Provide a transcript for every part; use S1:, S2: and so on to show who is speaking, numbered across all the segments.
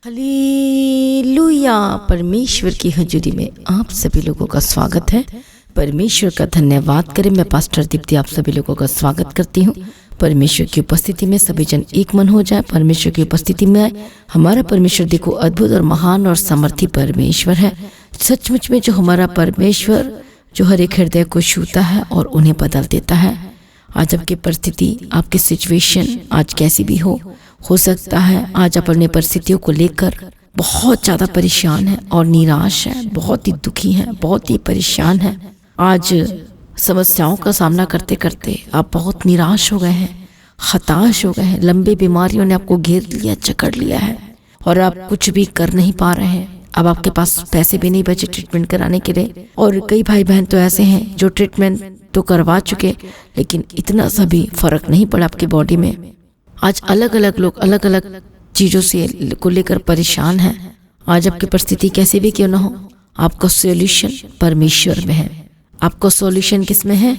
S1: Hallelujah. परमेश्वर की हजूरी में आप सभी लोगों का स्वागत है। परमेश्वर का धन्यवाद करें। मैं पास्टर दीप्ति आप सभी लोगों का स्वागत करती हूँ। परमेश्वर की उपस्थिति में सभी जन एक मन हो जाए। परमेश्वर की उपस्थिति में आए। हमारा परमेश्वर देखो अद्भुत और महान और सामर्थी परमेश्वर है। सचमुच में जो हमारा परमेश्वर जो हर एक हृदय को छूता है और उन्हें बदल देता है। आज आपकी परिस्थिति, आपकी सिचुएशन आज कैसी भी हो सकता है आज आप अपनी परिस्थितियों को लेकर बहुत ज़्यादा परेशान है और निराश है, बहुत ही दुखी है, बहुत ही परेशान है। आज समस्याओं का सामना करते करते आप बहुत निराश हो गए हैं, हताश हो गए हैं। लंबी बीमारियों ने आपको घेर लिया, जकड़ लिया है और आप कुछ भी कर नहीं पा रहे हैं। अब आपके पास पैसे भी नहीं बचे ट्रीटमेंट कराने के लिए। और कई भाई बहन तो ऐसे हैं जो ट्रीटमेंट तो करवा चुके लेकिन इतना सा भी फर्क नहीं पड़ा आपकी बॉडी में। आज अलग अलग लोग अलग अलग चीज़ों से को लेकर परेशान हैं। आज आपकी परिस्थिति कैसी भी क्यों ना हो, आपका सॉल्यूशन परमेश्वर में है। आपका सॉल्यूशन किस में है?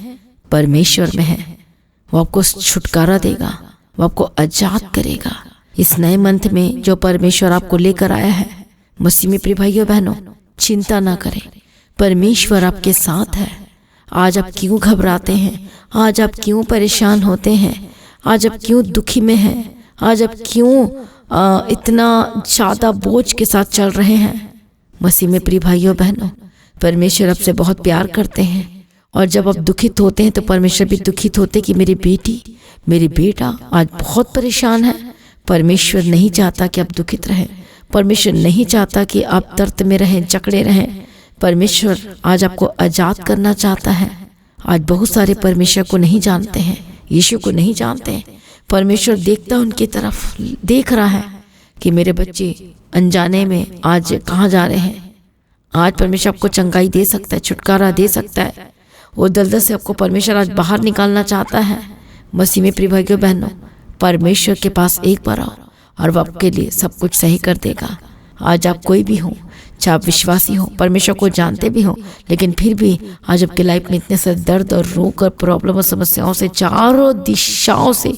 S1: परमेश्वर में है। वो आपको छुटकारा देगा, वो आपको आजाद करेगा। इस नए मंथ में जो परमेश्वर आपको लेकर आया है, मसीह में प्रिय भाइयों बहनों, चिंता ना करें, परमेश्वर आपके साथ है। आज आप क्यों घबराते हैं? आज आप क्यों परेशान होते हैं? आज आप क्यों दुखी में हैं? आज आप क्यों इतना ज़्यादा बोझ के साथ चल रहे हैं? मसीह में प्रिय भाइयों बहनों, परमेश्वर आपसे बहुत प्यार करते हैं। और जब आप दुखित होते हैं तो परमेश्वर भी दुखित होते कि मेरी बेटी, मेरी बेटा आज बहुत परेशान है। परमेश्वर नहीं चाहता कि आप दुखित रहें। परमेश्वर नहीं चाहता कि आप दर्द में रहें, जकड़े रहें। परमेश्वर आज आपको आज़ाद करना चाहता है। आज बहुत सारे परमेश्वर को नहीं जानते हैं, यीशु को नहीं जानते हैं। परमेश्वर देखता उनकी तरफ, देख रहा है कि मेरे बच्चे अनजाने में आज कहाँ जा रहे हैं। आज परमेश्वर आपको चंगाई दे सकता है, छुटकारा दे सकता है। वो दलदल से आपको परमेश्वर आज बाहर निकालना चाहता है। मसीह में प्रिय भाइयों बहनों, परमेश्वर के पास एक बार आओ और वो आपके लिए सब कुछ सही कर देगा। आज आप कोई भी हो, चाहे आप विश्वासी हो, परमेश्वर को जानते भी हो, लेकिन फिर भी आज आपके लाइफ में इतने सारे दर्द और रोग और प्रॉब्लम और समस्याओं से चारों दिशाओं से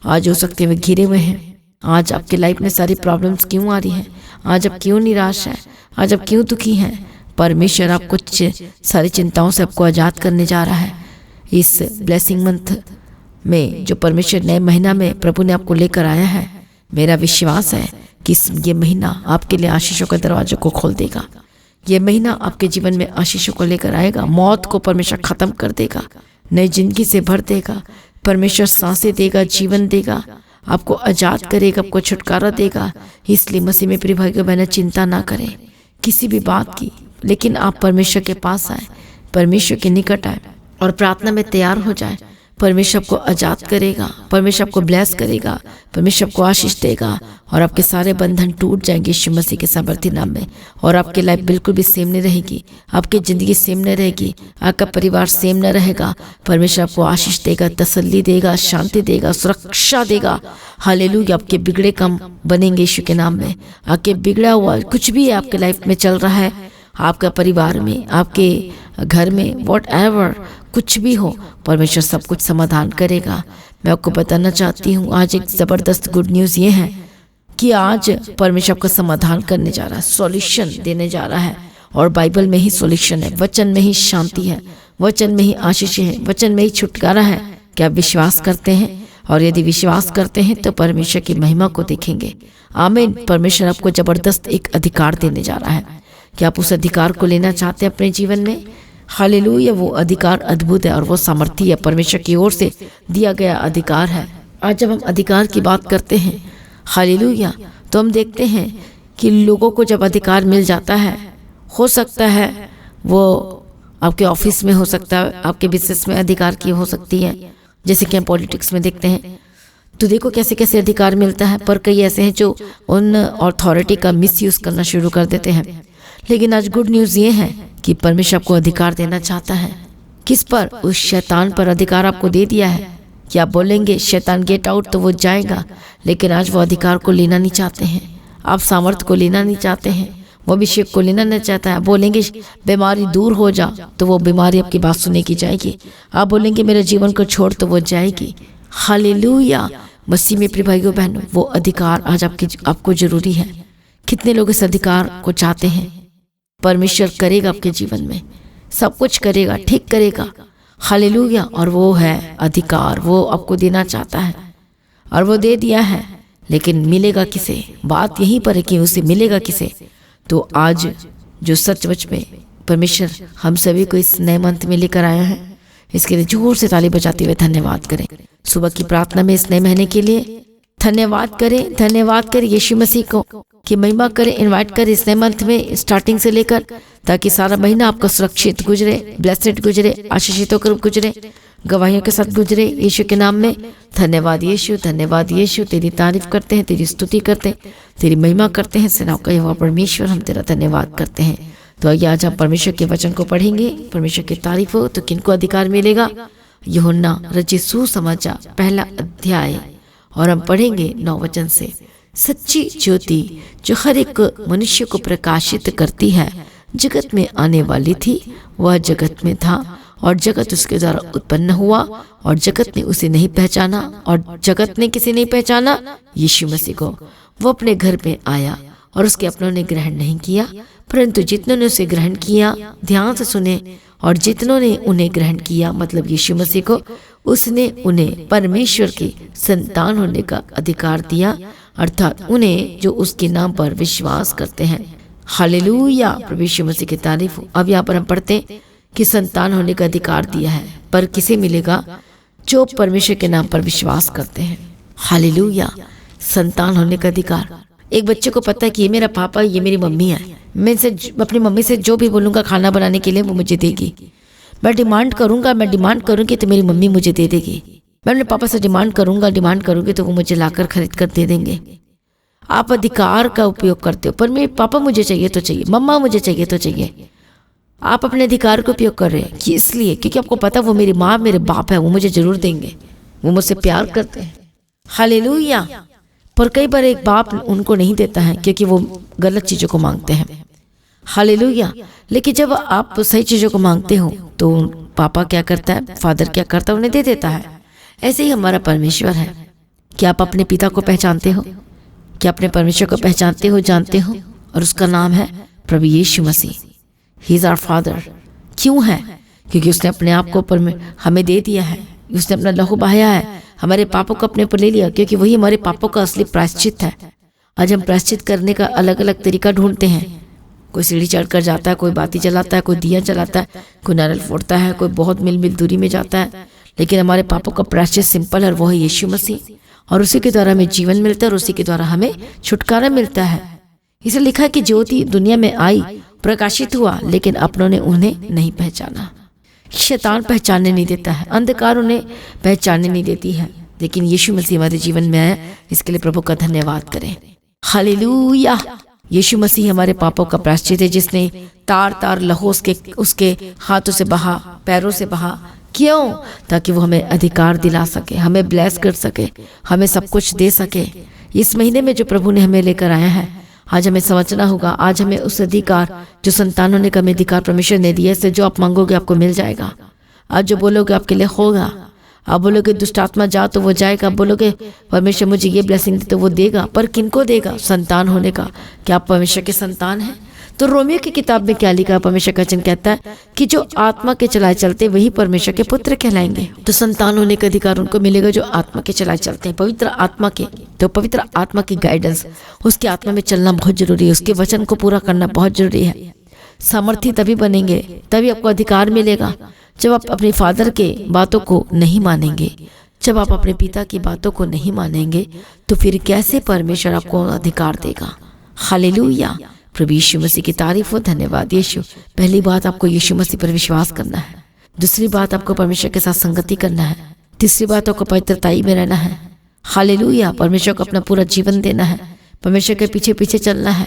S1: आज हो सकते हुए घिरे हुए हैं। आज आपके लाइफ में सारी प्रॉब्लम्स क्यों आ रही हैं? आज आप क्यों निराश हैं? आज आप क्यों दुखी हैं? परमेश्वर आपको सारी चिंताओं से आपको आज़ाद करने जा रहा है। इस ब्लेसिंग मंथ में जो परमेश्वर नए महीना में प्रभु ने आपको लेकर आया है, मेरा विश्वास है कि ये महीना आपके लिए आशीषों के दरवाजों को खोल देगा। ये महीना आपके जीवन में आशीषों को लेकर आएगा। मौत को परमेश्वर खत्म कर देगा, नई जिंदगी से भर देगा। परमेश्वर सांसें देगा, जीवन देगा, आपको आज़ाद करेगा, आपको छुटकारा देगा। इसलिए मसीह में प्रिय भाइयों बहनों, चिंता ना करें किसी भी बात की, लेकिन आप परमेश्वर के पास आए, परमेश्वर के निकट आए और प्रार्थना में तैयार हो जाए। परमेश्वर आपको आज़ाद करेगा, परमेश्वर आपको ब्लेस करेगा, परमेश्वर आपको आशीष देगा और आपके सारे बंधन टूट जाएंगे यीशु मसीह के सामर्थी नाम में। और आपकी लाइफ बिल्कुल भी सेम नहीं रहेगी, आपकी ज़िंदगी सेम नहीं रहेगी, आपका परिवार सेम नहीं रहेगा। परमेश्वर आपको आशीष देगा, तसल्ली देगा, शांति देगा, सुरक्षा देगा। हालेलुया। आपके बिगड़े काम बनेंगे यीशु के नाम में। आपके बिगड़ा हुआ कुछ भी आपके लाइफ में चल रहा है, आपका परिवार में, आपके घर में, वॉट एवर कुछ भी हो, परमेश्वर सब कुछ समाधान करेगा। मैं आपको बताना चाहती हूँ आज एक ज़बरदस्त गुड न्यूज़ ये है कि आज परमेश्वर आपका समाधान करने जा रहा है, सॉल्यूशन देने जा रहा है। और बाइबल में ही सॉल्यूशन है, वचन में ही शांति है, वचन में ही आशीष है, वचन में ही छुटकारा है। क्या आप विश्वास करते हैं? और यदि विश्वास करते हैं तो परमेश्वर की महिमा को देखेंगे। आमीन। परमेश्वर आपको ज़बरदस्त एक अधिकार देने जा रहा है। क्या आप उस अधिकार को लेना चाहते हैं अपने जीवन में? हालेलुया। वो अधिकार अद्भुत है और वो सामर्थी है, परमेश्वर की ओर से दिया गया अधिकार है। आज जब हम अधिकार की बात करते हैं, हालेलुया, तो हम देखते हैं कि लोगों को जब अधिकार मिल जाता है, हो सकता है वो आपके ऑफिस में हो सकता है, आपके बिजनेस में अधिकार की हो सकती है, जैसे कि हम पॉलिटिक्स में देखते हैं। तो देखो कैसे कैसे अधिकार मिलता है। पर कई ऐसे हैं जो उन अथॉरिटी का मिसयूज़ करना शुरू कर देते हैं। लेकिन आज गुड न्यूज़ ये है कि परमेश्वर आपको अधिकार देना चाहता है। किस पर? उस शैतान पर अधिकार आपको दे दिया है। कि आप बोलेंगे शैतान गेट आउट तो वो जाएगा, लेकिन आज वो अधिकार को लेना नहीं चाहते हैं। आप सामर्थ को लेना नहीं चाहते हैं, वो अभिषेक को लेना नहीं चाहता है। बोलेंगे बीमारी दूर हो जा, तो वो बीमारी आपकी बात सुने की जाएगी। आप बोलेंगे मेरे जीवन को छोड़, तो वो जाएगी। हालेलुया। मसीह में प्रिय भाइयों बहनों, वो अधिकार आज आपको जरूरी है। कितने लोग इस अधिकार को चाहते हैं? परमेश्वर करेगा आपके जीवन में, सब कुछ करेगा, ठीक करेगा। हालेलुया। और वो है अधिकार, वो आपको देना चाहता है और वो दे दिया है, लेकिन मिलेगा किसे? बात यहीं पर है कि उसे मिलेगा किसे। तो आज जो सचमुच में परमेश्वर हम सभी को इस नए मंथ में लेकर आया है, इसके लिए जोर से ताली बजाते हुए धन्यवाद करें। सुबह की प्रार्थना में इस नए महीने के लिए धन्यवाद करें, धन्यवाद करें यीशु मसीह को कि महिमा करें, इनवाइट करें इस नए मंथ में स्टार्टिंग से लेकर, ताकि सारा महीना आपका सुरक्षित गुजरे, ब्लेसेड गुजरे, आशीषित होकर गुजरे, गवाहियों के साथ गुजरे। यीशु के नाम में धन्यवाद यीशु, धन्यवाद यीशु। तेरी तारीफ करते हैं, तेरी स्तुति करते हैं, तेरी महिमा करते हैं। सेनाओं का यहोवा परमेश्वर, हम तेरा धन्यवाद करते हैं। तो आइए आज हम परमेश्वर के वचन को पढ़ेंगे। परमेश्वर की तारीफ हो तो किनको अधिकार मिलेगा? यूहन्ना रचित सुसमाचार 1 अध्याय, और हम पढ़ेंगे 9 वचन से। सच्ची ज्योति जो हर एक मनुष्य को प्रकाशित करती है, जगत में आने वाली थी। वह जगत में था और जगत उसके द्वारा उत्पन्न हुआ और जगत ने उसे नहीं पहचाना। और जगत ने किसे नहीं पहचाना? यीशु मसीह को। वो अपने घर में आया और उसके अपनों ने ग्रहण नहीं किया, परंतु जितनों ने उसे ग्रहण किया, ध्यान से सुने, और जितनों ने उन्हें ग्रहण किया, मतलब यीशु मसीह को, उसने उन्हें परमेश्वर की संतान होने का अधिकार दिया, अर्थात उन्हें जो उसके नाम पर विश्वास करते हैं। हालेलुया, प्रभु यीशु मसीह की तारीफ। अब यहाँ पर हम पढ़ते हैं कि संतान होने का अधिकार दिया है, पर किसे मिलेगा? जो परमेश्वर के नाम पर विश्वास करते हैं। हालेलुया, संतान होने का अधिकार। एक बच्चे को पता है कि ये मेरा पापा, ये मेरी मम्मी है, मैं इनसे अपनी मम्मी से जो भी बोलूँगा खाना बनाने के लिए वो मुझे देगी। मैं डिमांड करूँगी तो मेरी मम्मी मुझे दे देगी। मैं अपने पापा से डिमांड करूँगी तो वो मुझे लाकर खरीद कर दे देंगे। आप अधिकार का उपयोग करते हो, पर मेरे पापा मुझे चाहिए तो चाहिए, मम्मा मुझे चाहिए तो चाहिए। आप अपने अधिकार का उपयोग कर रहे हैं कि इसलिए क्योंकि आपको पता वो मेरी माँ मेरे बाप है, वो मुझे जरूर देंगे, वो मुझसे प्यार करते हैं। हालेलुया। पर कई बार एक बाप उनको नहीं देता है क्योंकि वो गलत चीज़ों को मांगते हैं। हालेलुया। लेकिन जब आप सही चीज़ों को मांगते हो तो पापा क्या करता है, फादर क्या करता है, उन्हें दे देता है। ऐसे ही हमारा परमेश्वर है। क्या आप अपने पिता को पहचानते हो? क्या अपने परमेश्वर को पहचानते हो, जानते हो? और उसका नाम है प्रभु Yeshu Masih. He is our father. क्यों है? क्योंकि उसने अपने आप को हमें दे दिया है, उसने अपना लहू बहाया है, हमारे पापों को अपने पर ले लिया, क्योंकि वही हमारे पापों का असली प्रायश्चित है। आज हम प्रायश्चित करने का अलग अलग तरीका ढूंढते हैं। कोई सीढ़ी चढ़कर जाता है, कोई बाती जलाता है, कोई दिया जलाता है, कोई नारियल फोड़ता है, कोई बहुत मील दूरी में जाता है। लेकिन हमारे पापों का प्रायश्चित सिंपल है, वो है यीशु मसीह, और उसी के द्वारा हमें जीवन मिलता है और उसी के द्वारा हमें छुटकारा मिलता है। इसे लिखा है कि ज्योति दुनिया में आई, प्रकाशित हुआ, लेकिन अपनों ने उन्हें नहीं पहचाना। शैतान पहचानने नहीं देता है, अंधकार उन्हें पहचानने नहीं देती है, लेकिन यीशु मसीह हमारे जीवन में आया। इसके लिए प्रभु का धन्यवाद करें। हालेलुया। यीशु मसीह हमारे पापों का प्रायश्चित है, जिसने तार तार लहू उसके हाथों से बहा, पैरों से बहा। क्यों? ताकि वो हमें अधिकार दिला सके, हमें ब्लेस कर सके, हमें सब कुछ दे सके। इस महीने में जो प्रभु ने हमें लेकर आया है, आज हमें समझना होगा। आज हमें उस अधिकार, जो संतान होने का हमें अधिकार परमेश्वर ने दिया, इससे जो आप मांगोगे आपको मिल जाएगा। आज जो बोलोगे आपके लिए होगा। आप बोलोगे दुष्ट आत्मा जा तो वो जाएगा, आप बोलोगे परमेश्वर मुझे ये ब्लेसिंग दे तो वो देगा। पर किनको देगा? संतान होने का। क्या आप परमेश्वर के संतान हैं? तो रोमियो की किताब में क्या लिखा है? परमेश्वर का वचन कहता है कि जो आत्मा के चलाए चलते वही परमेश्वर के पुत्र कहलाएंगे। तो संतान होने का अधिकार उनको मिलेगा जो आत्मा के चलाए चलते हैं, पवित्र आत्मा के। तो पवित्र आत्मा की गाइडेंस, उसकी आत्मा में चलना बहुत जरूरी है, उसके वचन को पूरा करना बहुत जरूरी है। सामर्थ्य तभी बनेंगे, तभी आपको अधिकार मिलेगा जब आप अपने फादर के बातों को नहीं मानेंगे, जब आप अपने पिता की बातों को नहीं मानेंगे, तो फिर कैसे परमेश्वर आपको अधिकार देगा? हालेलुया। प्रभु यीशु मसीह की तारीफ हो। धन्यवाद यीशु। पहली बात, आपको यीशु मसीह पर विश्वास करना है। दूसरी बात, आपको परमेश्वर के साथ संगति करना है। तीसरी बात, आपको पवित्रताई में रहना है। हालेलुया। परमेश्वर को अपना पूरा जीवन देना है, परमेश्वर के पीछे पीछे चलना है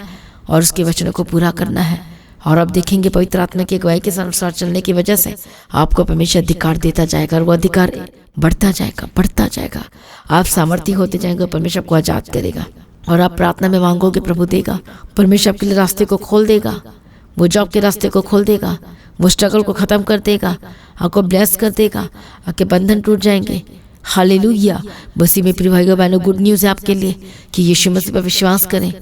S1: और उसके वचनों को पूरा करना है। और आप देखेंगे पवित्र आत्मा की अगुवाई के अनुसार चलने की वजह से आपको परमेश्वर अधिकार देता जाएगा और वो अधिकार बढ़ता जाएगा। आप सामर्थ्य होते जाएंगे, परमेश्वर आपको आजाद करेगा। और आप प्रार्थना में मांगोगे, प्रभु देगा। परमेश्वर आपके लिए रास्ते को खोल देगा, वो जॉब के रास्ते को खोल देगा, वो स्ट्रगल को ख़त्म कर देगा, आपको ब्लेस कर देगा, आपके बंधन टूट जाएंगे। हालेलुया। बसी में प्रिय भाइयों बहनों, गुड न्यूज़ है आपके लिए कि यीशु मसीह पर विश्वास करें।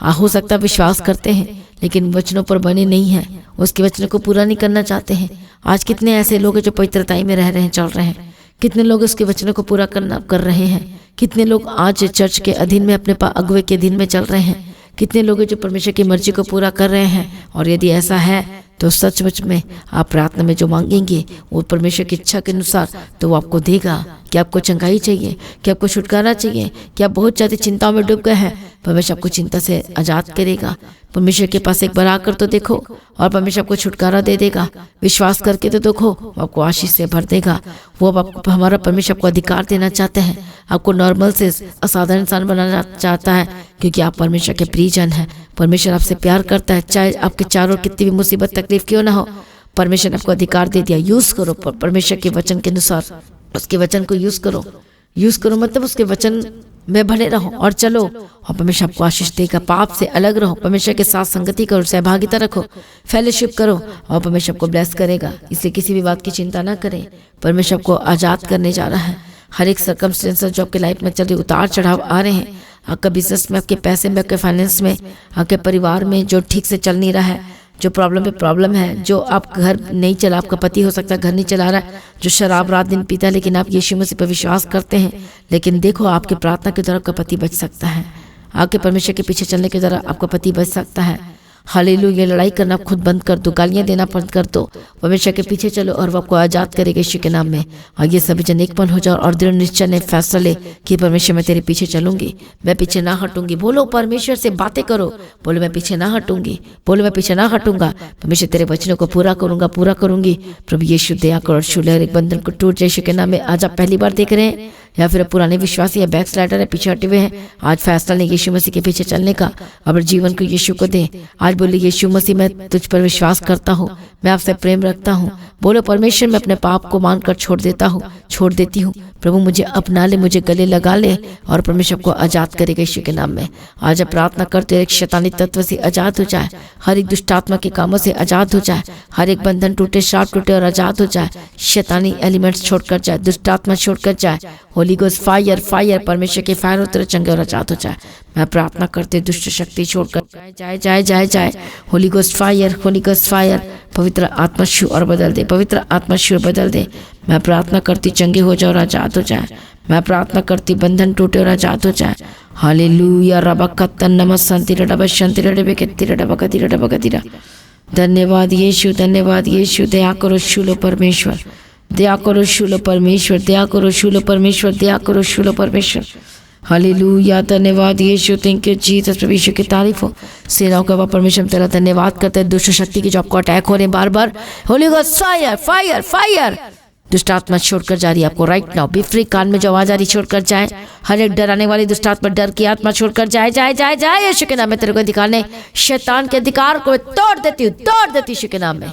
S1: हो सकता है विश्वास करते हैं लेकिन वचनों पर बने नहीं हैं, उसके वचनों को पूरा नहीं करना चाहते हैं। आज कितने ऐसे लोग हैं जो पवित्रताई में रह रहे हैं, चल रहे हैं, कितने लोग उसके वचनों को पूरा कर रहे हैं, कितने लोग आज चर्च के अधीन में अपने अगुवे के अधीन में चल रहे हैं, कितने लोग जो परमेश्वर की मर्जी को पूरा कर रहे हैं। और यदि ऐसा है तो सचमुच में आप प्रार्थना में जो मांगेंगे वो परमेश्वर की इच्छा के अनुसार तो वो आपको देगा। कि आपको चंगाई चाहिए, कि आपको छुटकारा चाहिए, कि आप बहुत ज़्यादा चिंताओं में डूब गए हैं, परमेश्वर आपको चिंता से आज़ाद करेगा। परमेश्वर के पास एक बार आकर तो देखो और परमेश्वर आपको छुटकारा दे देगा। विश्वास करके तो देखो, आपको आशीष से भर देगा। वो अब आपको, हमारा परमेश्वर आपको अधिकार देना चाहते हैं, आपको नॉर्मल से असाधारण इंसान बनाना चाहता है, क्योंकि आप परमेश्वर के प्रियजन हैं। परमेश्वर आपसे प्यार करता है, चाहे आपके चारों कितनी भी मुसीबत तकलीफ क्यों ना हो। परमेश्वर ने आपको अधिकार दे दिया, यूज़ करो परमेश्वर के वचन के अनुसार, उसके वचन को यूज़ करो। यूज़ करो मतलब उसके वचन में बने रहो और चलो, और परमेश्वर आपको आशीष देगा। पाप से अलग रहो, परमेश्वर के साथ संगति करो, सहभागिता रखो, फेलोशिप करो, और परमेश्वर आपको ब्लेस करेगा। इसलिए किसी भी बात की चिंता ना करें, परमेश्वर आपको आज़ाद करने जा रहा है। हर एक सर्कमस्टेंस जो आपके लाइफ में चल रही, उतार चढ़ाव आ रहे हैं, आपका बिजनेस में, आपके पैसे में, आपके फाइनेंस में, आपके परिवार में जो ठीक से चल नहीं रहा है, जो प्रॉब्लम है, जो आप घर नहीं चला, आपका पति हो सकता है घर नहीं चला रहा है, जो शराब रात दिन पीता है, लेकिन आप यीशु मसीह पर विश्वास करते हैं। लेकिन देखो, आपकी प्रार्थना के द्वारा आपका पति बच सकता है, आपके परमेश्वर के पीछे चलने के द्वारा आपका पति बच सकता है। हालेलुया। लड़ाई करना खुद बंद कर दो, गालियाँ देना बंद कर दो, परमेश्वर के पीछे चलो और वो आपको आज़ाद करेगा यीशु के नाम में। और ये सभी जन एकमन हो जाओ और दृढ़ निश्चय ने फैसला ले कि परमेश्वर मैं तेरे पीछे चलूंगी, मैं पीछे ना हटूंगी। बोलो परमेश्वर से बातें करो, बोलो मैं पीछे ना हटूंगी, बोलो मैं पीछे ना हटूंगा, परमेश्वर तेरे वचनों को पूरा करूंगा, पूरा करूंगी। प्रभु यीशु दया करो और छू ले, हर एक बंधन को टूट जाए यीशु के नाम में। आज आप पहली बार देख रहे हैं या फिर पुराने विश्वासी या बैक स्लाइडर है, पीछे हटे हुए हैं, आज फैसला लें यीशु मसीह के पीछे चलने का, अपने जीवन को यीशु को दें। आज बोले यीशु मसीह मैं तुझ पर विश्वास करता हूँ, मैं आपसे प्रेम रखता हूँ। बोलो परमेश्वर मैं अपने पाप को मानकर छोड़ देती हूँ। प्रभु मुझे अपना ले, मुझे गले लगा ले, और परमेश्वर को आज़ाद करेगा यीशु के नाम में। आज प्रार्थना करते एक शैतानी तत्व से आज़ाद हो जाए, हर एक दुष्ट आत्मा के कामों से आज़ाद हो जाए, हर एक बंधन टूटे, श्राप टूटे और आज़ाद हो जाए। शैतानी एलिमेंट्स छोड़कर जाए, दुष्ट आत्मा छोड़कर जाए। होली गोस्ट फायर, फायर, परमेश्वर के फायर उतरे, चंगे और आज़ाद हो जाए। मैं प्रार्थना करते दुष्ट शक्ति छोड़कर जाए जाए जाए जाए। Holy ghost fire, Holi ghost fire, पवित्र आत्मा छू और बदल दे, पवित्र आत्मा छू और बदल दे। मैं प्रार्थना करती चंगे हो जाए और आज़ाद हो जाए। मैं प्रार्थना करती बंधन टूटे और आज़ाद हो जाए। हालेलुया। रबकतन नमस्संति रबशंति रबकेति रबकति रबकतिरा। धन्यवाद यीशु, धन्यवाद यीशु। दया करो शूलो परमेश्वर, दया करो शूलो परमेश्वर, दया करो शूलो परमेश्वर, दया करो शूलो परमेश्वर। हालेलुया। धन्यवाद यीशु, थैंक यू जीसस। प्रभु यीशु की तारीफ हो। सेनाओं का परमेश्वर तेरा धन्यवाद करते हैं। दुष्ट शक्ति की जो आपको अटैक हो रहे हैं बार बार, holy ghost fire, fire, fire, दुष्ट आत्मा छोड़कर जा रही है आपको राइट नाउ। Be free. कान में जो आवाज आ रही छोड़कर जाए, हर एक डराने वाली दुष्ट आत्मा, डर की आत्मा छोड़कर जाए जाए जाए जाए यीशु के नाम में। तेरे को अधिकार नहीं, शैतान के अधिकार को तोड़ देती हूँ, तोड़ देती यीशु के नाम में।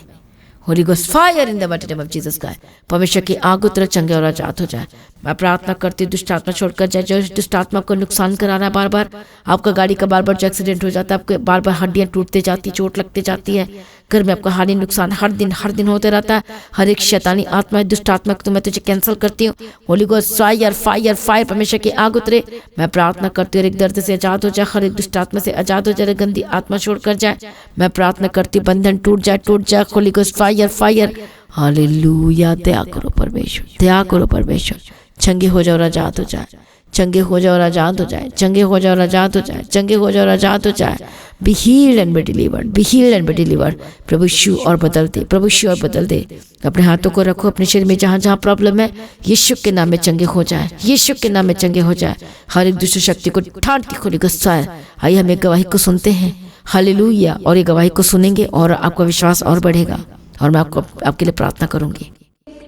S1: Holi ghost fire in the mighty name of Jesus का। परमेश्वर की आग उतरे, चंगे और आज़ाद हो जाए। मैं प्रार्थना करती हूँ दुष्ट आत्मा छोड़कर जाए, जो दुष्ट आत्मा को नुकसान करा रहा है बार बार, आपका गाड़ी का बार बार जो एक्सीडेंट हो जाता है, आपके बार बार हड्डियाँ टूटते जाती, चोट लगते जाती है, घर में आपका हानि नुकसान हर दिन होते रहता है। हर एक शैतानी आत्मा, दुष्ट आत्मा को तो मैं तुझे कैंसिल करती हूँ। Holi ghost fire, fire, fire, परमेश्वर की आग उतरे। मैं प्रार्थना करती हूँ हर एक दर्द से आज़ाद हो जाए, हर एक दुष्ट आत्मा से आज़ाद हो जाए, गंदी आत्मा छोड़कर जाए। मैं प्रार्थना करती हूँ बंधन टूट जाए, टूट जाए। Holy ghost fire, fire. Hallelujah. दया करो परमेश्वर, दया करो परमेश्वर। चंगे हो जाओ और आज़ाद हो जाए, चंगे हो जाओ और आज़ाद हो जाए, चंगे हो जाओ और आज़ाद हो जाए, चंगे हो जाओ और आज़ाद हो जाए। Be healed and be delivered, be healed and be delivered. प्रभु यीशु और बदल दे, प्रभु यीशु और बदल दे। अपने हाथों को रखो अपने शरीर में, जहाँ जहाँ प्रॉब्लम है, यीशु के नाम में चंगे हो जाए, यीशु के नाम में चंगे हो जाए। हर एक दुष्ट शक्ति को ठाट के खोली गुस्सा है। आइए हम एक गवाही को सुनते हैं। हालेलुया। और ये गवाही को सुनेंगे और आपका विश्वास और बढ़ेगा, और मैं आपके लिए प्रार्थना करूंगी।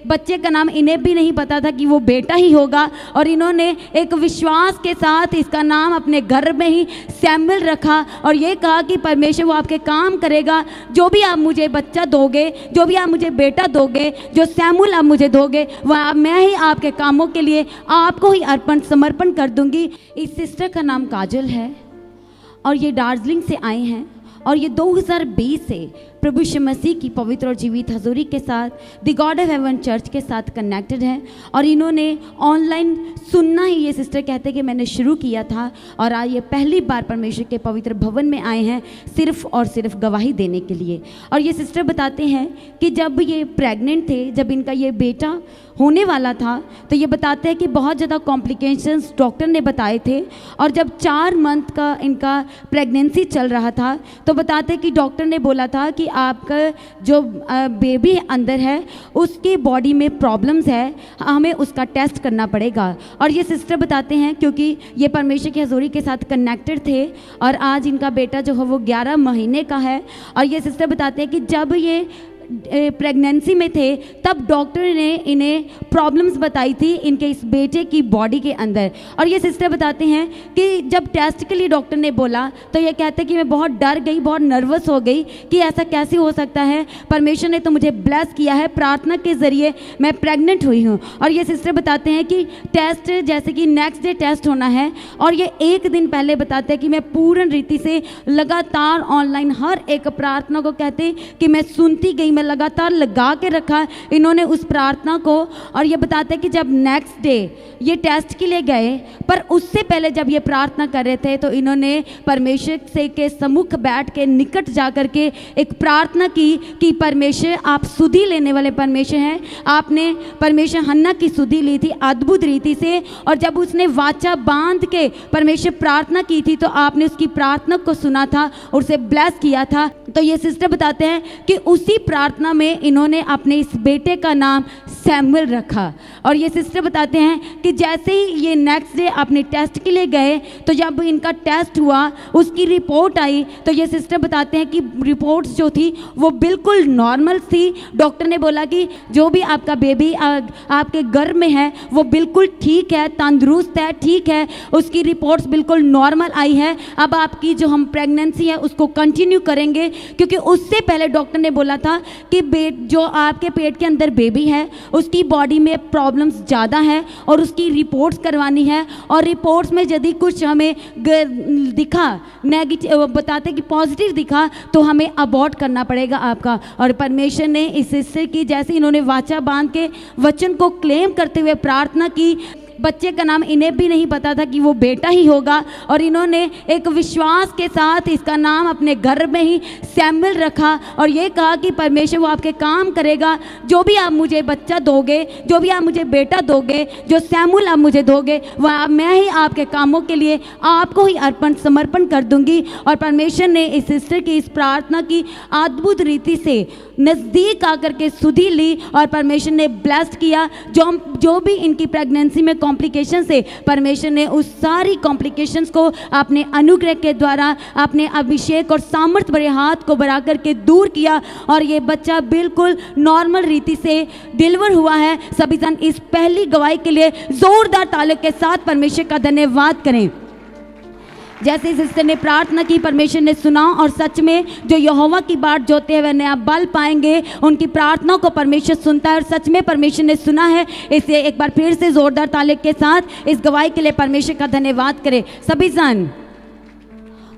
S2: बच्चे का नाम इन्हें भी नहीं पता था कि वो बेटा ही होगा, और इन्होंने एक विश्वास के साथ इसका नाम अपने घर में ही सैमुअल रखा, और ये कहा कि परमेश्वर वो आपके काम करेगा। जो भी आप मुझे बच्चा दोगे, जो भी आप मुझे बेटा दोगे, जो सैमुअल आप मुझे दोगे, वह मैं ही आपके कामों के लिए आपको ही समर्पण कर दूंगी। इस सिस्टर का नाम काजल है और ये दार्जिलिंग से आए हैं, और ये 2020 से प्रभु यीशु मसीह की पवित्र और जीवित हजूरी के साथ the God of haven church के साथ कनेक्टेड है और इन्होंने ऑनलाइन सुनना ही, ये सिस्टर कहते हैं कि मैंने शुरू किया था और आज ये पहली बार परमेश्वर के पवित्र भवन में आए हैं सिर्फ और सिर्फ गवाही देने के लिए। और ये सिस्टर बताते हैं कि जब ये प्रेग्नेंट थे, जब इनका ये बेटा होने वाला था, तो ये बताते हैं कि बहुत ज़्यादा कॉम्प्लिकेशंस डॉक्टर ने बताए थे और जब 4 मंथ का इनका प्रेगनेंसी चल रहा था तो बताते हैं कि डॉक्टर ने बोला था कि आपका जो बेबी अंदर है उसकी बॉडी में प्रॉब्लम्स है, हमें उसका टेस्ट करना पड़ेगा। और ये सिस्टर बताते हैं क्योंकि ये परमेश्वर की हजूरी के साथ कनेक्टेड थे और आज इनका बेटा जो है वो 11 महीने का है। और ये सिस्टर बताते हैं कि जब ये प्रेगनेंसी में थे तब डॉक्टर ने इन्हें प्रॉब्लम्स बताई थी इनके इस बेटे की बॉडी के अंदर। और ये सिस्टर बताते हैं कि जब टेस्ट के लिए डॉक्टर ने बोला तो ये कहते हैं कि मैं बहुत डर गई, बहुत नर्वस हो गई कि ऐसा कैसे हो सकता है, परमेश्वर ने तो मुझे ब्लेस किया है, प्रार्थना के ज़रिए मैं प्रेग्नेंट हुई हूँ। और ये सिस्टर बताते हैं कि टेस्ट जैसे कि नेक्स्ट डे टेस्ट होना है और ये 1 दिन पहले बताते हैं कि मैं पूर्ण रीति से लगातार ऑनलाइन हर एक प्रार्थना को कहते कि मैं सुनती गई, लगातार लगा के रखा इन्होंने उस प्रार्थना को। और ये बताते हैं कि जब नेक्स्ट डे ये टेस्ट के लिए गए पर उससे पहले जब ये प्रार्थना कर रहे थे तो इन्होंने परमेश्वर से के सम्मुख बैठ के निकट जा कर के एक प्रार्थना की कि परमेश्वर आप सुधि लेने वाले परमेश्वर हैं। आपने परमेश्वर हन्ना की सुधि ली थी अद्भुत रीति से और जब उसने वाचा बांध के परमेश्वर प्रार्थना की थी तो आपने उसकी प्रार्थना को सुना था और उसे ब्लेस किया था। तो ये सिस्टर बताते हैं कि उसी प्रार्थना में इन्होंने अपने इस बेटे का नाम सैमुअल रखा। और ये सिस्टर बताते हैं कि जैसे ही ये नेक्स्ट डे अपने टेस्ट के लिए गए तो जब इनका टेस्ट हुआ उसकी रिपोर्ट आई तो ये सिस्टर बताते हैं कि रिपोर्ट्स जो थी वो बिल्कुल नॉर्मल थी। डॉक्टर ने बोला कि जो भी आपका बेबी आपके गर्भ में है वो बिल्कुल ठीक है, तंदुरुस्त है, ठीक है, उसकी रिपोर्ट्स बिल्कुल नॉर्मल आई है। अब आपकी जो हम प्रेगनेंसी है उसको कंटिन्यू करेंगे क्योंकि उससे पहले डॉक्टर ने बोला था कि जो आपके पेट के अंदर बेबी है उसकी बॉडी में प्रॉब्लम्स ज़्यादा है और उसकी रिपोर्ट्स करवानी है और रिपोर्ट्स में यदि कुछ हमें दिखा नेगेटिव, बताते कि पॉजिटिव दिखा तो हमें अबॉर्ट करना पड़ेगा आपका। और परमेश्वर ने इस सिस्टर की जैसे इन्होंने वाचा बांध के वचन को क्लेम करते हुए प्रार्थना की, बच्चे का नाम इन्हें भी नहीं पता था कि वो बेटा ही होगा और इन्होंने एक विश्वास के साथ इसका नाम अपने घर में ही सैमुअल रखा और ये कहा कि परमेश्वर वो आपके काम करेगा, जो भी आप मुझे बच्चा दोगे, जो भी आप मुझे बेटा दोगे, जो सैमुअल आप मुझे दोगे वह मैं ही आपके कामों के लिए आपको ही अर्पण समर्पण कर दूंगी। और परमेश्वर ने इस सिस्टर की इस प्रार्थना की अद्भुत रीति से नज़दीक आकर के सुधि ली और परमेश्वर ने ब्लेस्ड किया। जो भी इनकी प्रेगनेंसी में कॉम्प्लिकेशन से परमेश्वर ने उस सारी कॉम्प्लिकेशंस को अपने अनुग्रह के द्वारा अपने अभिषेक और सामर्थ्य भरे हाथ को बढ़ा करके दूर किया और ये बच्चा बिल्कुल नॉर्मल रीति से डिलीवर हुआ है। सभी जन इस पहली गवाही के लिए जोरदार तालियों के साथ परमेश्वर का धन्यवाद करें। जैसे सिस्टर ने प्रार्थना की परमेश्वर ने सुना और सच में जो यहोवा की बाट जोते हैं वह नया बल पाएंगे। उनकी प्रार्थना को परमेश्वर सुनता है और सच में परमेश्वर ने सुना है। इसे एक बार फिर से जोरदार ताली के साथ इस गवाही के लिए परमेश्वर का धन्यवाद करें सभी जन।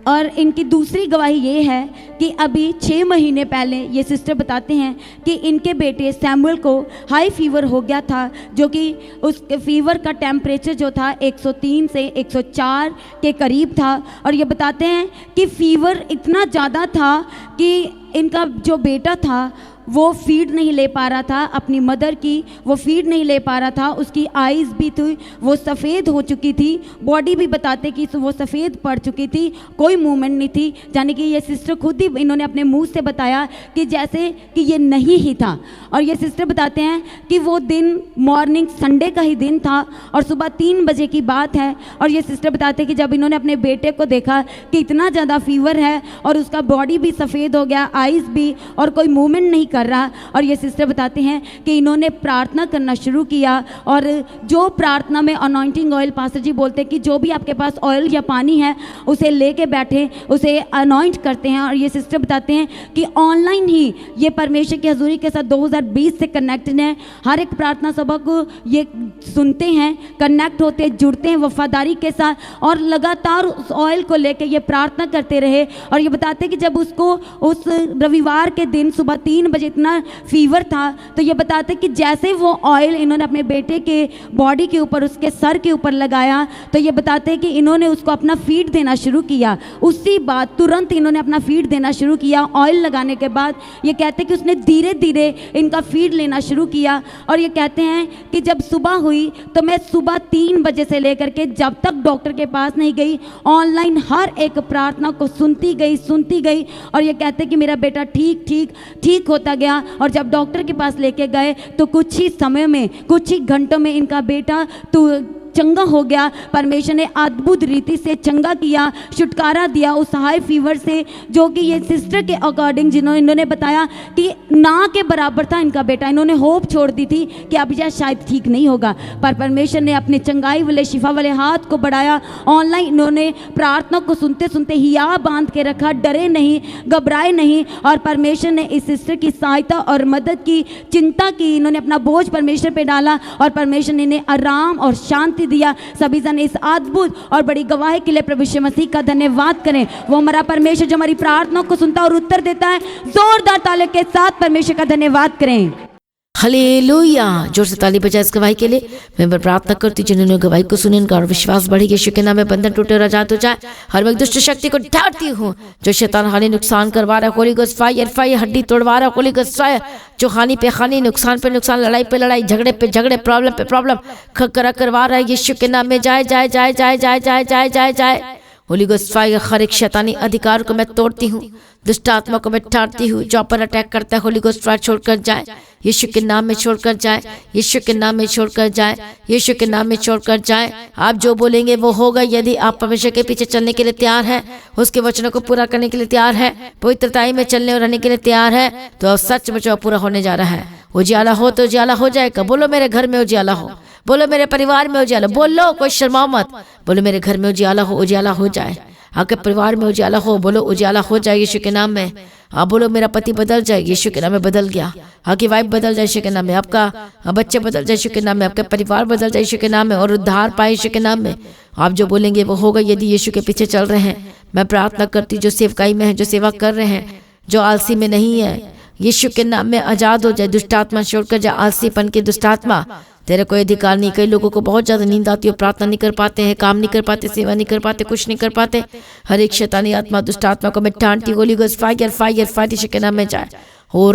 S2: और इनकी दूसरी गवाही ये है कि अभी 6 महीने पहले ये सिस्टर बताते हैं कि इनके बेटे सैमुअल को हाई फीवर हो गया था, जो कि उस फीवर का टेम्परेचर जो था 103 से 104 के करीब था। और ये बताते हैं कि फीवर इतना ज़्यादा था कि इनका जो बेटा था वो फीड नहीं ले पा रहा था, अपनी मदर की वो फीड नहीं ले पा रहा था। उसकी आइज़ भी थी वो सफ़ेद हो चुकी थी, बॉडी भी बताते कि वो सफ़ेद पड़ चुकी थी, कोई मूवमेंट नहीं थी। यानी कि ये सिस्टर खुद ही इन्होंने अपने मुंह से बताया कि जैसे कि ये नहीं ही था। और ये सिस्टर बताते हैं कि वो दिन मॉर्निंग संडे का ही दिन था और सुबह 3 बजे की बात है। और ये सिस्टर बताते हैं कि जब इन्होंने अपने बेटे को देखा कि इतना ज़्यादा फीवर है और उसका बॉडी भी सफ़ेद हो गया, आइज़ भी, और कोई मूवमेंट नहीं कर रहा। और ये सिस्टर बताते हैं कि इन्होंने प्रार्थना करना शुरू किया, और जो प्रार्थना में अनॉइंटिंग ऑयल, पास्टर जी बोलते हैं कि जो भी आपके पास ऑयल या पानी है उसे लेके बैठे, उसे अनॉइंट करते हैं। और ये सिस्टर बताते हैं कि ऑनलाइन ही ये परमेश्वर की हजूरी के साथ 2020 से कनेक्टेड हैं। हर एक प्रार्थना सभा को ये सुनते हैं, कनेक्ट होते, जुड़ते हैं वफादारी के साथ, और लगातार उस ऑयल को लेके ये प्रार्थना करते रहे। और ये बताते हैं कि जब उसको उस रविवार के दिन सुबह 3 बजे इतना फीवर था, तो ये बताते हैं कि जैसे वो ऑयल इन्होंने अपने बेटे के बॉडी के ऊपर, उसके सर के ऊपर लगाया, तो ये बताते हैं कि इन्होंने उसको अपना फीड देना शुरू किया। उसी बाद तुरंत इन्होंने अपना फीड देना शुरू किया। ऑयल लगाने के बाद ये कहते हैं कि उसने धीरे धीरे इनका फीड लेना शुरू किया। और ये कहते हैं कि जब सुबह हुई तो मैं सुबह 3 बजे से लेकर के जब तक डॉक्टर के पास नहीं गई, ऑनलाइन हर एक प्रार्थना को सुनती गई। और ये कहते हैं कि मेरा बेटा ठीक होता गया। और जब डॉक्टर के पास लेके गए तो कुछ ही समय में, कुछ ही घंटों में इनका बेटा तो चंगा हो गया। परमेश्वर ने अद्भुत रीति से चंगा किया, छुटकारा दिया उस हाई फीवर से, जो कि ये सिस्टर के अकॉर्डिंग इन्होंने बताया कि ना के बराबर था इनका बेटा। इन्होंने होप छोड़ दी थी कि अब यह शायद ठीक नहीं होगा, पर परमेश्वर ने अपने चंगाई वाले, शिफा वाले हाथ को बढ़ाया। ऑनलाइन इन्होंने प्रार्थना को सुनते सुनते हिया बांध के रखा, डरे नहीं, घबराए नहीं। और परमेश्वर ने इस सिस्टर की सहायता और मदद की, चिंता की। इन्होंने अपना बोझ परमेश्वर पे डाला और परमेश्वर ने इन्हें आराम और शांति दिया। सभी जन इस अद्भुत और बड़ी गवाही के लिए प्रभु यीशु मसीह का धन्यवाद करें। वो हमारा परमेश्वर जो हमारी प्रार्थना को सुनता और उत्तर देता है। जोरदार तालियों के साथ परमेश्वर का धन्यवाद करें।
S1: हालेलुया। जोर से ताली बजाए इस गवाही के लिए। मैं प्रार्थना करती हूँ जिन्होंने गवाही को सुने उनका और विश्वास बढ़े, यीशु के नाम में बंधन टूटे और आजाद हो जाए। हर वक्त दुष्ट शक्ति को ढांढती हूँ जो शैतान हानि नुकसान करवा रहा है। होली गोस्ट फायर, हड्डी तोड़वा रहा है। होली गोस्ट फायर जो हानि पे हानि, नुकसान पे नुकसान, लड़ाई पे लड़ाई, झगड़े पे झगड़े, प्रॉब्लम पे प्रॉब्लम करवा रहा है, यीशु के नाम में जाए। होली गोस्ट फायर हर एक शैतानी अधिकार को मैं तोड़ती हूँ, दुष्ट आत्मा को मैं ठाड़ती हूँ जो पर अटैक करता है। होली गोस्ट फायर छोड़कर जाए, यीशु के नाम में छोड़कर जाए, यीशु के नाम में छोड़कर जाए, यीशु के नाम में छोड़कर जाए। आप जो बोलेंगे वो होगा। यदि आप परमेश्वर के पीछे चलने के लिए तैयार है, उसके वचनों को पूरा करने के लिए तैयार है, पवित्रताई में चलने और रहने के लिए तैयार है, तो सच में जो पूरा होने जा रहा है। उजियाला हो तो उजियाला हो जाएगा। बोलो मेरे घर में उजियाला हो, बोलो मेरे परिवार में उजियाला, बोलो कोई शर्माओ मत, बोलो मेरे घर में उजियाला हो, उजियाला हो जाए। आपके परिवार में उजियाला हो, बोलो उजियाला हो जाए यीशु के नाम में। आप बोलो मेरा पति बदल जाए, यीशु के नाम में बदल गया। आपकी वाइफ बदल जाए यीशु के नाम में, आपका बच्चे बदल जाए यीशु के नाम में, आपका परिवार बदल जाए यीशु के नाम में, और उद्धार पाए यीशु के नाम में। आप जो बोलेंगे वो होगा यदि यीशु के पीछे चल रहे हैं। मैं प्रार्थना करती जो सेवकाई में है, जो सेवा कर रहे हैं, जो आलसी में नहीं है, यीशु के नाम में आजाद हो जाए। दुष्ट आत्मा छोड़कर जाए, आलसीपन की दुष्ट आत्मा, तेरा कोई अधिकार नहीं। कई लोगों को बहुत ज्यादा नींद आती है, प्रार्थना नहीं कर पाते हैं, काम नहीं कर पाते, सेवा नहीं कर पाते, कुछ नहीं कर पाते। हर एक शैतानी आत्मा, दुष्ट आत्मा को मैं डांटती हूँ। होली गोस्ट फायर यीशु के नाम में जाए। हो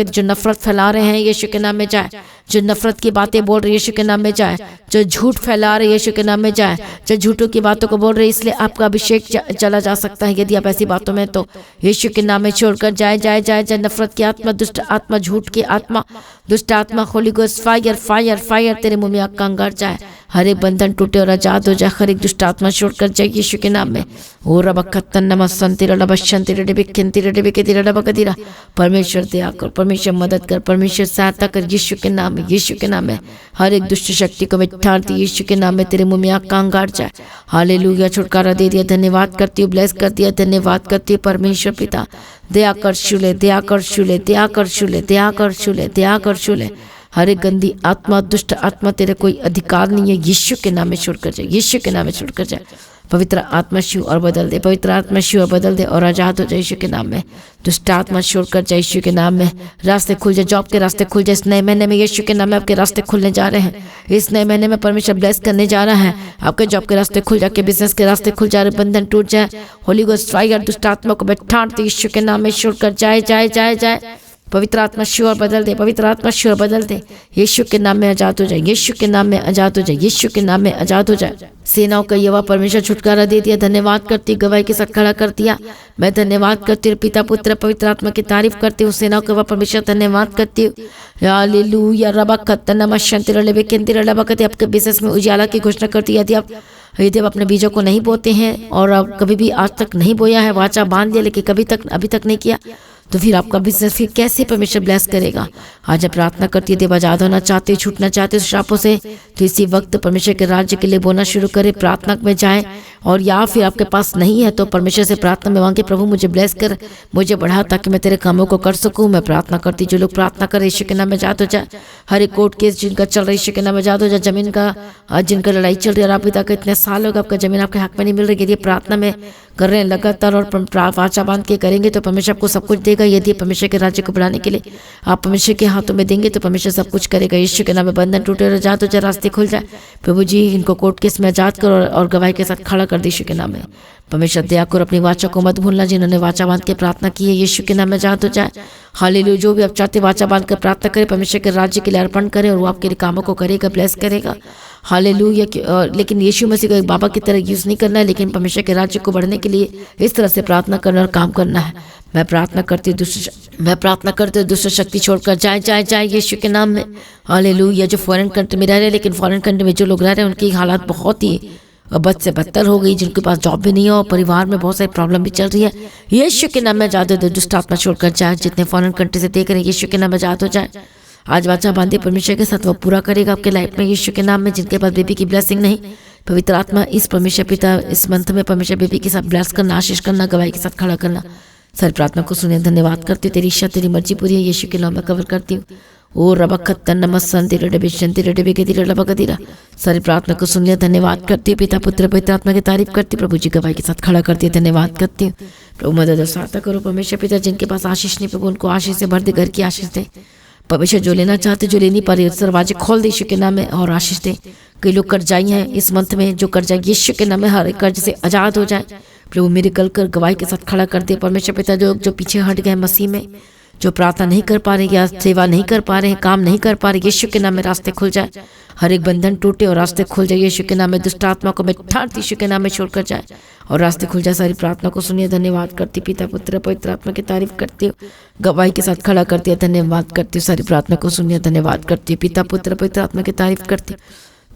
S1: जो नफरत फैला रहे हैं यीशु के नाम में जाए, जो नफरत की बातें बोल रहे यीशु के नाम में जाए, जो झूठ फैला रहे यीशु के नाम में जाए, जो झूठों की बातों को बोल रहे, इसलिए आपका अभिषेक चला जा सकता है यदि आप ऐसी बातों में, तो यीशु के नाम में छोड़कर जाए। नफरत की आत्मा, दुष्ट आत्मा, झूठ की आत्मा, दुष्ट आत्मा, होली गोस्ट फायर तेरे मुंह में आग का अंगार जाए। हर एक बंधन टूटे और आजाद हो जाए। हर एक दुष्ट आत्मा छोड़कर जाए यीशु के नाम में। ओ परमेश्वर दया कर, परमेश्वर मदद कर, परमेश्वर सहायता कर यीशु के नाम में, यीशु के नाम में। हर एक दुष्ट शक्ति को मैं ठाड़ती यीशु के नाम में। तेरे मुंह में आग का अंगार जाए। हालेलुया। छुटकारा दे दिया, धन्यवाद करती हूँ, ब्लेस कर दिया, धन्यवाद करती हूँ। परमेश्वर पिता दया कर शूले, दया कर शूले, दया कर शूले, दया कर शूले, दया कर शूले। हर एक गंदी आत्मा, दुष्ट आत्मा, तेरे कोई अधिकार नहीं है, यीशु के नाम में छोड़कर जाए, यीशु के नाम में छोड़कर जाए। पवित्र आत्मा शिव और बदल दे, पवित्र आत्मा शिव और बदल दे और आजाद हो जाए यीशु के नाम में। दुष्ट आत्मा छोड़कर जाए यीशु के नाम में। रास्ते खुल जाए, जॉब के रास्ते खुल जाए इस नए महीने में, यीशु के नाम में आपके रास्ते खुलने जा रहे हैं। इस नए महीने में परमेश्वर ब्लेस करने जा रहा है। आपके जॉब के रास्ते खुल जाए, बिजनेस के रास्ते खुल जाए, बंधन टूट जाए। होली गोस्ट फायर दुष्ट आत्मा को बैठाते यीशु के नाम में छोड़कर जाए। पवित्र आत्मा शिव और बदल दे, पवित्र आत्मा शिव और बदल दे। यीशु के नाम में आजाद हो जाए, यीशु के नाम में आजाद हो जाए, यीशु के नाम में आजाद हो जाए। सेनाओं का यहोवा परमेश्वर छुटकारा दे दिया। धन्यवाद करती, गवाही के साथ खड़ा कर दिया। मैं धन्यवाद करती हूँ, पिता पुत्र पवित्र आत्मा की तारीफ करती हूँ। सेनाओं का परमेश्वर धन्यवाद करती हूँ। हालेलुया। आपके बिजनेस में उजाला की घोषणा करती है। यदि आप अपने बीजों को नहीं बोते हैं और आप कभी भी आज तक नहीं बोया है, वाचा बांध दिया लेकिन अभी तक नहीं किया, तो फिर आपका बिजनेस फिर कैसे परमेश्वर ब्लेस करेगा। आज मैं प्रार्थना करती है, देव आजाद होना चाहते, छूटना चाहते उस श्रापों से, तो इसी वक्त परमेश्वर के राज्य के लिए बोलना शुरू करें, प्रार्थना में जाएं। और या फिर आपके पास नहीं है तो परमेश्वर से प्रार्थना में मांगे, प्रभु मुझे ब्लेस कर, मुझे बढ़ा ताकि मैं तेरे कामों को कर सकूं। मैं प्रार्थना करती, जो लोग प्रार्थना करें यीशु के नाम में आजाद हो जाए। हर एक कोर्ट केस जिनका चल रहा है यीशु के नाम में आजाद हो जाए। जमीन का जिनका लड़ाई चल रही है, आप पिता का इतने साल होगा आपका जमीन आपके हक में नहीं मिल रही, यदि प्रार्थना में कर रहे हैं लगातार और वाचा बांध के करेंगे तो परमेश्वर आपको सब कुछ देगा। यदि परमेश्वर के राज्य को बढ़ाने के लिए आप परमेश्वर के हाथों में देंगे तो परमेश्वर सब कुछ करेगा। यीशु के नाम में बंधन टूटे और आजाद हो जाए, रास्ते खुल जाए। प्रभु जी इनको कोर्ट केस में आजाद कर और गवाही के साथ खड़ा कर दे यीशु के नाम में। परमेश्वर दया कर, अपनी वाचा को मत भूलना। जिन्होंने वाचा बांध के प्रार्थना की है यीशु के नाम में आजाद हो जाए। हालेलुया। जो भी आप चाहते वाचा बांध कर प्रार्थना करें, परमेश्वर के राज्य के लिए अर्पण करें और वो आपके कामों को करेगा, ब्लेस करेगा। हालेलुया। लेकिन यीशु मसीह को एक बाबा की तरह यूज़ नहीं करना है, लेकिन परमेश्वर के राज्य को बढ़ने के लिए इस तरह से प्रार्थना करना और काम करना है। मैं प्रार्थना करती हूँ दुष्ट शक्ति छोड़कर जाए यीशु के नाम में। हालेलुया। जो फॉरेन कंट्री में रह रहे हैं, लेकिन फॉरेन कंट्री में जो लोग रह रहे हैं उनकी हालात बहुत ही बद से बदतर हो गई, जिनके पास जॉब भी नहीं है और परिवार में बहुत सारी प्रॉब्लम भी चल रही है, यीशु के नाम में आजाद हो जाए। दुष्ट आत्मा छोड़कर जाए। जितने फॉरेन कंट्री से देख रहे हैं यीशु के नाम में आजाद हो जाए। आज वाचा बांधे परमेश्वर के साथ वो पूरा करेगा आपके लाइफ में यीशु के नाम में। जिनके पास बेबी की ब्लेसिंग नहीं, पवित्र आत्मा इस परमेश्वर पिता इस मंथ में परमेश्वर बेबी के साथ ब्लेस करना, आशीष करना, गवाही के साथ खड़ा करना। सर प्रार्थना को सुने, धन्यवाद करती हूँ। तेरी इच्छा तेरी मर्जी पूरी है यीशु के नाम में कवर करती हूँ। ओ रबखत नमस्सन तेरे डबे शंति डबे के तेरे लबक तेरा। सारी प्रार्थना को सुन लिया, धन्यवाद करती हूँ। पिता पुत्र पवित्र आत्मा की तारीफ करती हूँ। प्रभु जी गवाही के साथ खड़ा करती है, धन्यवाद करती हूँ। प्रभु मदद और सहायता करो परमेश्वर पिता। जिनके पास आशीष नहीं, प्रभु उनको आशीष से भर दे, घर की आशीष दे। परमेश्वर जो लेना चाहते, जो ले नहीं पा रहे, दरवाजे खोल दे यीशु के नाम में और आशीष दे। कई लोग कर्जाई हैं इस मंथ में, जो कर्जा यीशु के नाम में हर एक कर्ज से आजाद हो जाए। प्रभु मेरे कल कर गवाही के साथ खड़ा कर दे परमेश्वर पिता। जो पीछे हट गए मसीह में, जो प्रार्थना नहीं कर पा रहे या सेवा नहीं कर पा रहे हैं, काम नहीं कर पा रहे, यीशु के नाम में रास्ते खुल जाए। हर एक बंधन टूटे और रास्ते खुल जाए यीशु के नाम में। दुष्ट आत्मा को मैं ठाट यीशु के नाम में छोड़कर जाए और रास्ते खुल जाए। सारी प्रार्थना को सुनिए, धन्यवाद करती पिता पुत्र पवित्र आत्मा की तारीफ करती हूँ, गवाही के साथ खड़ा करती है, धन्यवाद करती हूँ। सारी प्रार्थना को सुनिए, धन्यवाद करती हूँ। पिता पुत्र पवित्र आत्मा की तारीफ करती हूँ,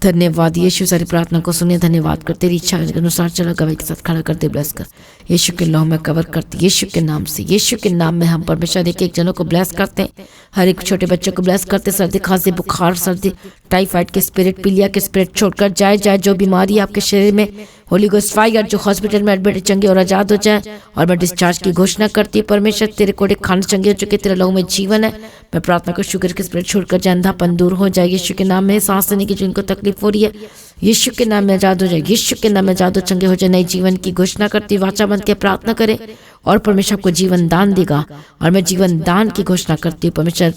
S1: धन्यवाद यीशु। सारी प्रार्थना को सुनिए, धन्यवाद कर। तेरी इच्छा के अनुसार चला, गवाही के साथ खड़ा करते, ब्लेस कर यीशु के नाम में कवर करते, यीशु के नाम से। यीशु के नाम में हम परमेश्वर एक एक जनों को ब्लेस करते हैं। हर एक छोटे बच्चों को ब्लेस करते। सर्दी खांसी बुखार सर्दी टाइफाइड के स्पिरिट, पीलिया के स्पिरिट छोड़कर जाए। जो बीमारी आपके शरीर में, होली गोस्ट फायर, जो हॉस्पिटल में एडमिट चंगे और आजाद हो जाए। और मैं डिस्चार्ज की घोषणा करती हूँ परमेश्वर, तेरे कोड़े खाने चंगे हो चुके, तेरे लोगों में जीवन है। मैं प्रार्थना को शुगर के स्पिरिट छोड़कर जाए, अंधापन दूर हो जाए यीशु के नाम में। सांस लेने की जिनको तकलीफ हो रही है यीशु के नाम में आजाद हो जाए, यीशु के नाम में आजाद हो चंगे हो जाए। नई जीवन की घोषणा करती, वाचा बंद के प्रार्थना करें और परमेश्वर आपको जीवन दान देगा। और मैं जीवन दान की घोषणा करती हूँ परमेश्वर,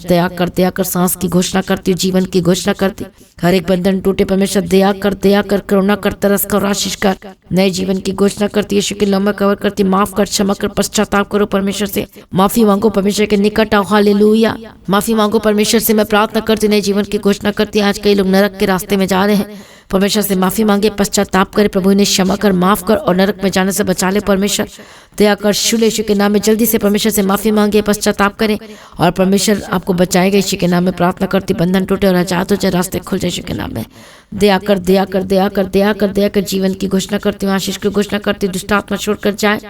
S1: दया कर सांस की घोषणा करती हूँ, जीवन की घोषणा करती हूँ। हर एक बंधन टूटे परमेश्वर, दया कर, करुणा कर, तरस कर, आशीष कर। नए जीवन की घोषणा करती है यीशु के नाम में कवर करती, माफ कर, क्षमा कर, पश्चाताप करो परमेश्वर से, माफी मांगो परमेश्वर के निकट आओ। हालेलुया। माफी मांगो परमेश्वर से। मैं प्रार्थना करती, नए जीवन की घोषणा करती। आज कई लोग नरक के रास्ते में जा रहे हैं, परमेश्वर से माफी मांगे, पश्चाताप करे, प्रभु इन्हें क्षमा कर, माफ कर और नरक में जाने से बचा ले परमेश्वर। दया कर शुले यीशु के नाम में जल्दी से परमेश्वर से माफी मांगे, पश्चाताप करें और परमेश्वर आपको बचाएगा यीशु के नाम में। प्रार्थना करती, बंधन टूटे और आजाद हो जाए, रास्ते खुल जाए यीशु के नाम में। दया कर जीवन की घोषणा करती हूँ, आशीष की घोषणा करती हूँ। दुष्ट आत्मा छोड़कर जाए।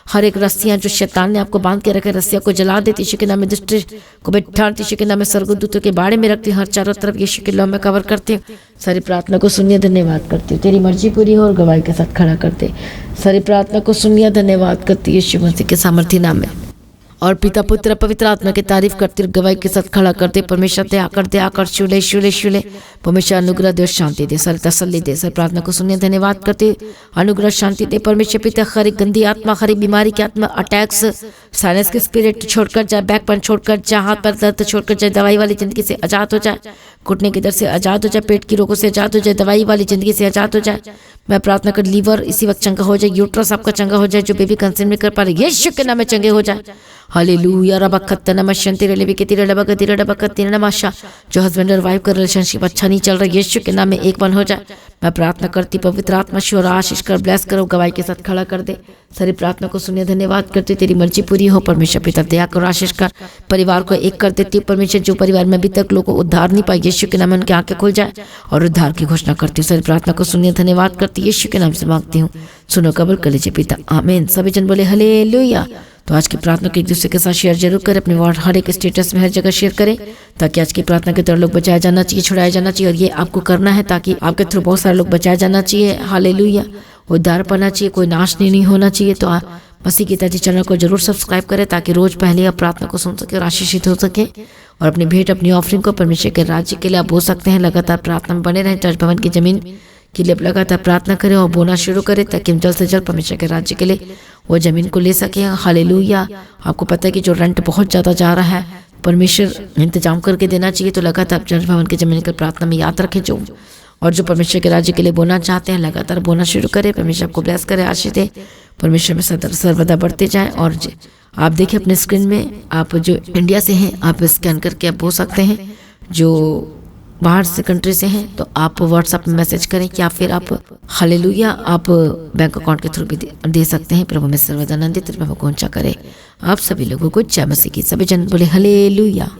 S1: हर एक रस्सियां जो शैतान ने आपको बांध के रखे, रस्सियां को जला देती यीशु के नाम में। दुष्ट को बैठाती यीशु के नाम में, स्वर्गदूतों के बाड़े में रखती हूँ, हर चारों तरफ यीशु के नाम में कवर करती हूँ। सारी प्रार्थना को सुनिए, धन्यवाद करती हूँ। तेरी मर्जी पूरी हो और गवाही के साथ खड़ा करते। सारी प्रार्थना को सुनिए, धन्यवाद करती यीशु मसीह के सामर्थी नाम में। और पिता पुत्र पवित्र आत्मा की तारीफ करते, गवाही के साथ खड़ा करते। परमेश्वर दया कर शुले परमेश्वर अनुग्रह दे, शांति दे, सर तसल्ली दे। सर प्रार्थना को सुनिए, धन्यवाद करते, अनुग्रह शांति दे परमेश्वर पिता। हर एक गंदी आत्मा, हर एक बीमारी की आत्मा, अटैक्स, साइनस के स्पिरिट छोड़कर जाए, बैक पेन छोड़कर जाए, हाथ पर दर्द छोड़कर जाए, दवाई वाली जिंदगी से आजाद हो जाए, घुटने के दर्द से आजाद हो जाए, पेट की रोगों से आजाद हो जाए, दवाई वाली जिंदगी से आजाद हो जाए। मैं प्रार्थना कर, लीवर इसी वक्त चंगा हो जाए, यूट्रस आपका चंगा हो जाए, जो बेबी कंसीव नहीं कर पा रहे यीशु के नाम में चंगे हो जाए। हालेलुया। रबखत नमस्ते रेलेबी के तीरे डबक तीरे डबक तीरे नमाशा, जो हस्बैंड और वाइफ का रिलेशनशिप अच्छा नहीं चल रहा यीशु के नाम में एक मन हो जाए। मैं प्रार्थना करती, पवित्र आत्मा श्योर आशीष कर, ब्लेस करो, गवाही के साथ खड़ा कर दे। सारी प्रार्थना को सुनिए, धन्यवाद करती, तेरी मर्जी पूरी हो परमेश्वर पिता। दया करो, आशीष कर, परिवार को एक कर देती परमेश्वर। जो परिवार में अभी तक लोगों को उद्धार नहीं पाई यीशु के नाम में, उनकी आंखें खुल जाए और उद्धार की घोषणा करती हूँ। सारी प्रार्थना को सुनिए, धन्यवाद करती, यीशु के नाम से मांगती हूँ, सुनो कबूल कर लीजिए पिता, आमीन। सभी जन बोले हालेलुया। तो आज की प्रार्थना को एक दूसरे के साथ शेयर जरूर करें, अपने हर एक स्टेटस में हर जगह शेयर करें, ताकि आज की प्रार्थना के द्वारा लोग बचाया जाना चाहिए, छुड़ाया जाना चाहिए। और ये आपको करना है ताकि आपके थ्रू बहुत सारे लोग बचाया जाना चाहिए। हालेलुया, उद्धार पाना चाहिए, कोई नाश नहीं होना चाहिए। तो मसीह की ताजी चैनल को जरूर सब्सक्राइब करें ताकि रोज पहले आप प्रार्थना को सुन सके और आशीषित हो सके। और अपनी भेंट, अपनी ऑफरिंग को परमेश्वर के राज्य के लिए आप बो सकते हैं। लगातार प्रार्थना में बने रहें। चर्च भवन की जमीन के लिए लगातार प्रार्थना करें और बोना शुरू करें ताकि हम जल्द से जल्द परमेश्वर के राज्य के लिए वो जमीन को ले सकें। हालेलुया। आपको पता है कि जो रेंट बहुत ज़्यादा जा रहा है, परमेश्वर इंतजाम करके देना चाहिए। तो लगातार चर्च भवन की जमीन की प्रार्थना में याद रखें। जो परमेश्वर के राज्य के लिए बोना चाहते हैं, लगातार बोना शुरू करें। परमेश्वर आपको ब्लेस करे, आशीष दे। परमेश्वर में सर्वदा बढ़ते जाएं। और आप देखिए अपने स्क्रीन में, आप जो इंडिया से हैं आप स्कैन करके आप बो सकते हैं। जो बाहर से कंट्री से हैं तो आप व्हाट्सएप में मैसेज करें, या फिर आप हालेलुया आप बैंक अकाउंट के थ्रू भी दे सकते हैं। प्रभु में सर्वदा आनंदित प्रभु को ऊंचा करे। आप सभी लोगों को जय मसीह की। सभी जन बोले हालेलुया।